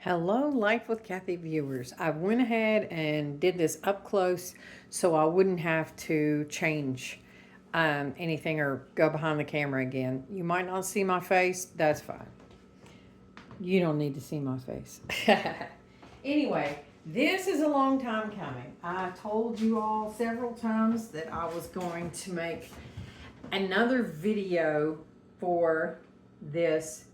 Hello, Life with Kathy viewers. I went ahead and did this up close so I wouldn't have to change anything or go behind the camera again. You might not see my face, that's fine. You don't need to see my face. Anyway, this is a long time coming. I told you all several times that I was going to make another video for this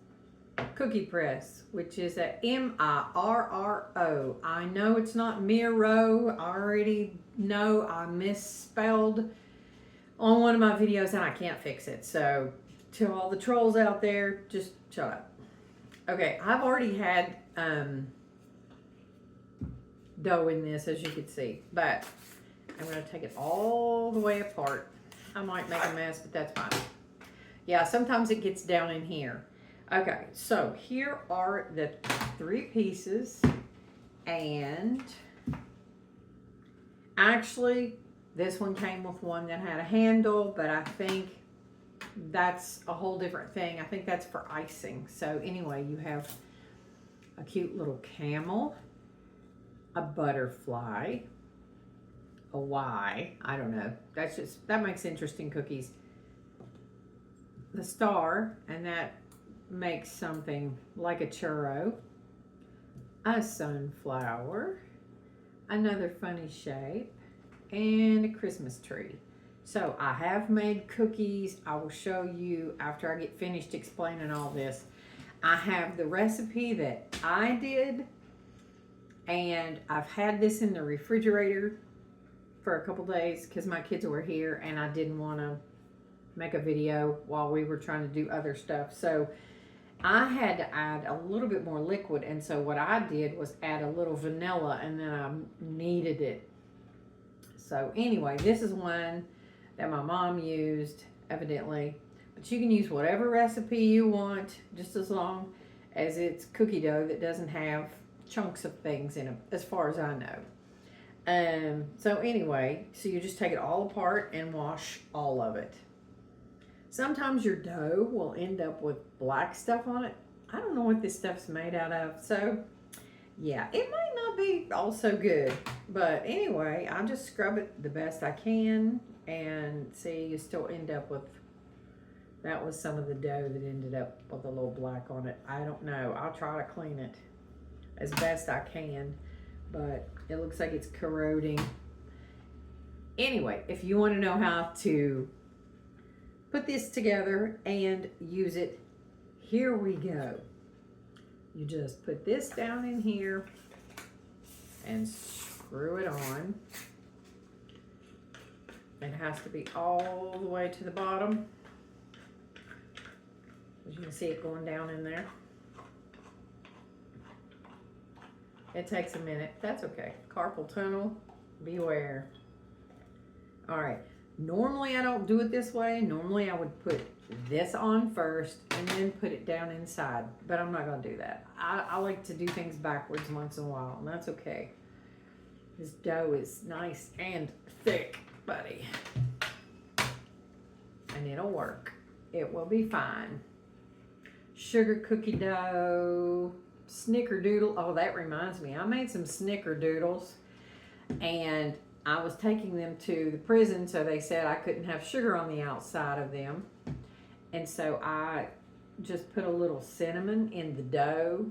cookie press, which is a Mirro. I know it's not Mirro. I already know I misspelled on one of my videos and I can't fix it. So to all the trolls out there, just shut up. Okay, I've already had dough in this, as you can see, but I'm going to take it all the way apart. I might make a mess, but that's fine. Yeah, sometimes it gets down in here. Okay, so here are the 3 pieces, and actually this one came with one that had a handle, but I think that's a whole different thing. I think that's for icing. So anyway, you have a cute little camel, a butterfly, a Y, I don't know. That makes interesting cookies. The star, and that makes something like a churro, a sunflower, another funny shape, and a Christmas tree. So I have made cookies. I will show you after I get finished explaining all this. I have the recipe that I did, and I've had this in the refrigerator for a couple days because my kids were here and I didn't want to make a video while we were trying to do other stuff. So I had to add a little bit more liquid, and so what I did was add a little vanilla, and then I kneaded it. So anyway, this is one that my mom used, evidently, but you can use whatever recipe you want, just as long as it's cookie dough that doesn't have chunks of things in it, as far as I know. So anyway, so you just take it all apart and wash all of it. Sometimes your dough will end up with black stuff on it. I don't know what this stuff's made out of. So, yeah, it might not be all so good. But anyway, I just scrub it the best I can. And see, you still end up with, that was some of the dough that ended up with a little black on it. I don't know. I'll try to clean it as best I can. But it looks like it's corroding. Anyway, if you want to know how to put this together and use it, here we go. You just put this down in here and screw it on. It has to be all the way to the bottom. As you can see it going down in there. It takes a minute. That's okay. Carpal tunnel, beware. All right. Normally I don't do it this way. Normally I would put this on first and then put it down inside. But I'm not going to do that. I like to do things backwards once in a while, and that's okay. This dough is nice and thick, buddy. And it'll work. It will be fine. Sugar cookie dough, snickerdoodle. Oh, that reminds me. I made some snickerdoodles, and I was taking them to the prison, so they said I couldn't have sugar on the outside of them. And so I just put a little cinnamon in the dough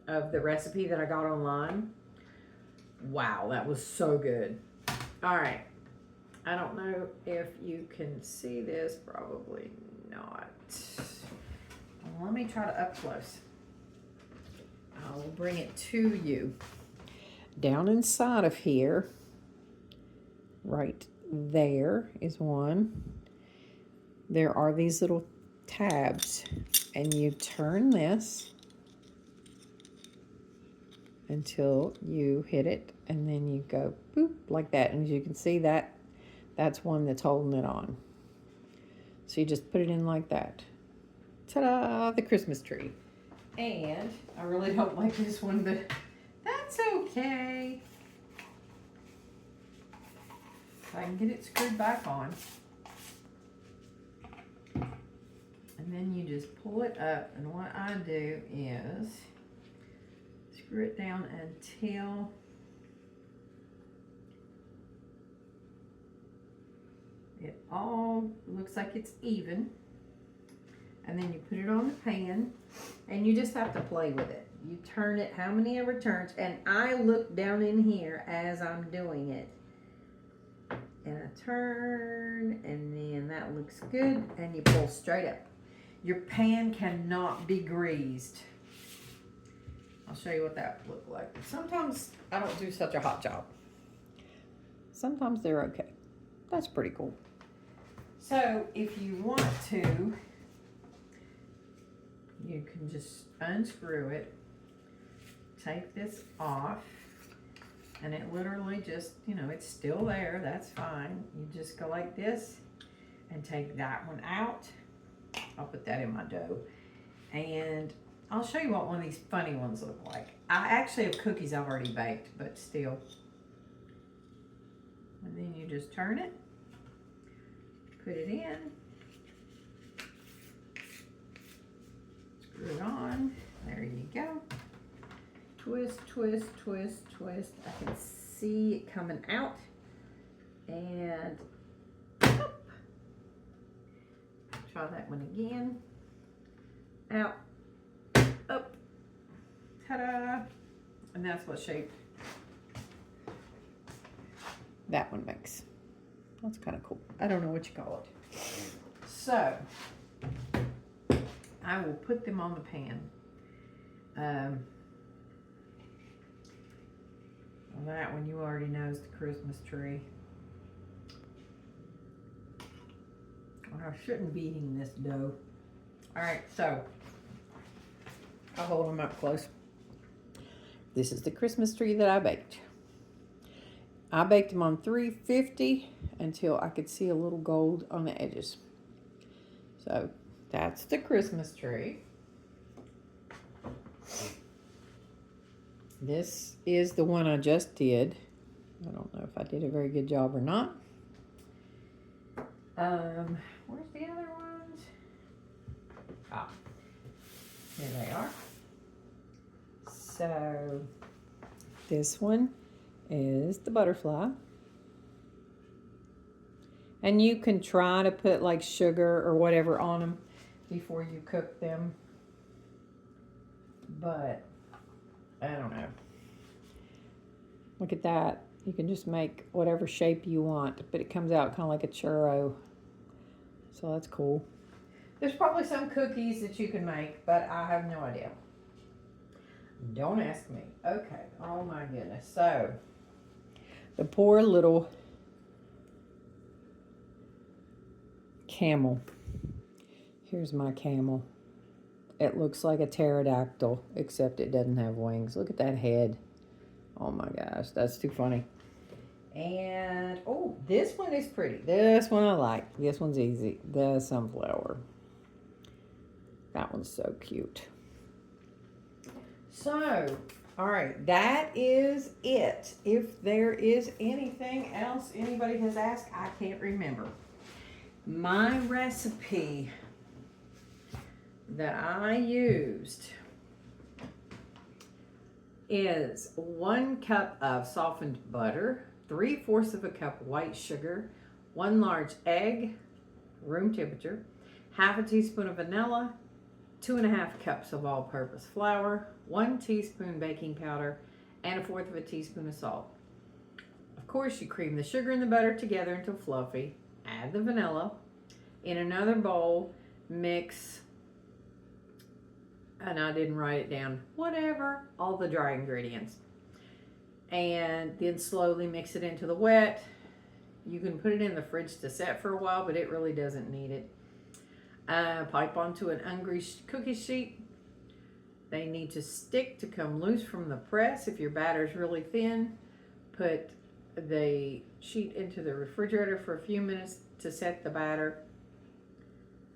of the recipe that I got online. Wow, that was so good. All right. I don't know if you can see this. Probably not. Let me try to up close. I'll bring it to you. Down inside of here, right there is one. There are these little tabs, and you turn this until you hit it, and then you go boop like that. And as you can see, that's one that's holding it on. So you just put it in like that. Ta-da! The Christmas tree. And I really don't like this one, but that's okay. I can get it screwed back on. And then you just pull it up, and what I do is screw it down until it all looks like it's even. And then you put it on the pan and you just have to play with it. You turn it how many ever turns, and I look down in here as I'm doing it. And I turn, and then that looks good, and you pull straight up. Your pan cannot be greased. I'll show you what that looks like. Sometimes I don't do such a hot job. Sometimes they're okay. That's pretty cool. So if you want to, you can just unscrew it, take this off, and it literally just, you know, it's still there. That's fine. You just go like this and take that one out. I'll put that in my dough. And I'll show you what one of these funny ones look like. I actually have cookies I've already baked, but still. And then you just turn it, put it in, screw it on. There you go. Twist, twist, twist, twist. I can see it coming out. And up. Try that one again. Out, up, ta-da. And that's what shape that one makes. That's kind of cool. I don't know what you call it. So, I will put them on the pan. Well, that one you already know is the Christmas tree. I shouldn't be eating this dough. All right, so I'll hold them up close. This is the Christmas tree that I baked. I baked them on 350 until I could see a little gold on the edges. So that's the Christmas tree. This is the one I just did. I don't know if I did a very good job or not. Where's the other ones? Ah, here they are. So this one is the butterfly. And you can try to put like sugar or whatever on them before you cook them. But I don't know. Look at that. You can just make whatever shape you want, but it comes out kind of like a churro. So that's cool. There's probably some cookies that you can make, but I have no idea. Don't ask me. Okay. Oh my goodness. So, the poor little camel. Here's my camel. It looks like a pterodactyl, except it doesn't have wings. Look at that head. Oh my gosh, that's too funny. And, oh, this one is pretty. This one I like. This one's easy. The sunflower. That one's so cute. So, all right, that is it. If there is anything else anybody has asked, I can't remember. My recipe that I used is 1 cup of softened butter, 3/4 of a cup white sugar, 1 large egg, room temperature, 1/2 teaspoon of vanilla, 2½ cups of all-purpose flour, 1 teaspoon baking powder, and 1/4 teaspoon of salt. Of course, you cream the sugar and the butter together until fluffy. Add the vanilla. In another bowl, mix, and I didn't write it down, whatever, all the dry ingredients. And then slowly mix it into the wet. You can put it in the fridge to set for a while, but it really doesn't need it. Pipe onto an ungreased cookie sheet. They need to stick to come loose from the press. If your batter is really thin, put the sheet into the refrigerator for a few minutes to set the batter.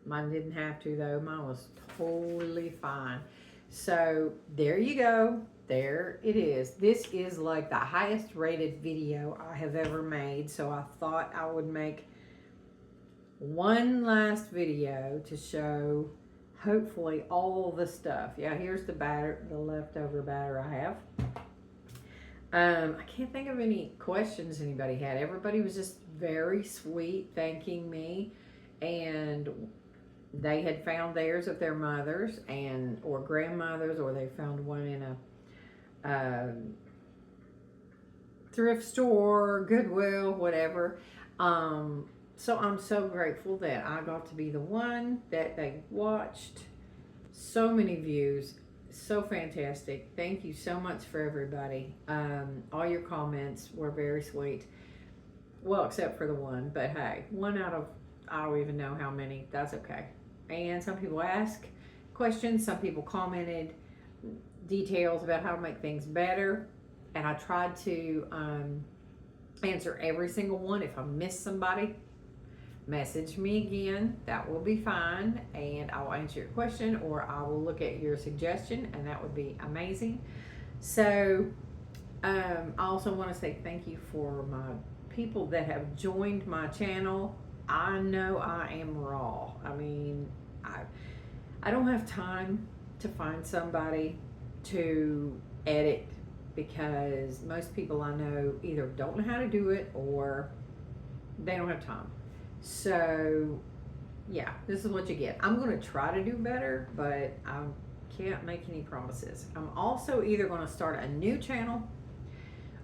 Mine didn't have to though. Mine was totally fine. So there you go. There it is. This is like the highest rated video I have ever made. So I thought I would make one last video to show hopefully all the stuff. Yeah, here's the batter, the leftover batter I have. I can't think of any questions anybody had. Everybody was just very sweet, thanking me, and they had found theirs of their mothers and or grandmothers, or they found one in a thrift store, Goodwill, whatever. So I'm so grateful that I got to be the one that they watched. So many views, so fantastic. Thank you so much for everybody. All your comments were very sweet. Well, except for the one, but hey, one out of I don't even know how many. That's okay. And some people ask questions. Some people commented details about how to make things better, and I tried to answer every single one. If I missed somebody, message me again. That will be fine, and I will answer your question, or I will look at your suggestion, and that would be amazing. So I also want to say thank you for my people that have joined my channel. I know I am raw. I mean, I don't have time to find somebody to edit, because most people I know either don't know how to do it or they don't have time. So yeah, this is what you get. I'm going to try to do better, but I can't make any promises. I'm also either going to start a new channel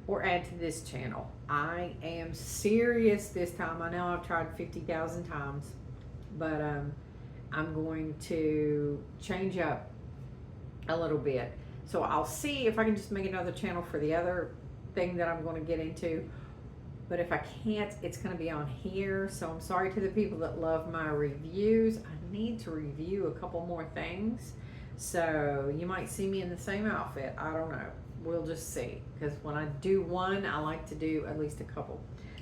or add to this channel. I am serious this time. I know I've tried 50,000 times, but I'm going to change up a little bit. So I'll see if I can just make another channel for the other thing that I'm going to get into. But if I can't, it's going to be on here. So I'm sorry to the people that love my reviews. I need to review a couple more things. So you might see me in the same outfit. I don't know. We'll just see. Because when I do one, I like to do at least a couple.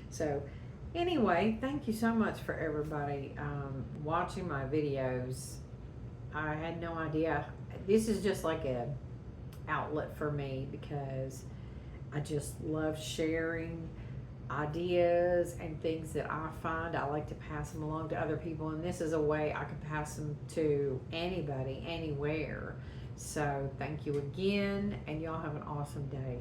So anyway, thank you so much for everybody watching my videos. I had no idea. This is just like a outlet for me, because I just love sharing ideas and things that I find. I like to pass them along to other people, and this is a way I can pass them to anybody, anywhere. So thank you again, and y'all have an awesome day.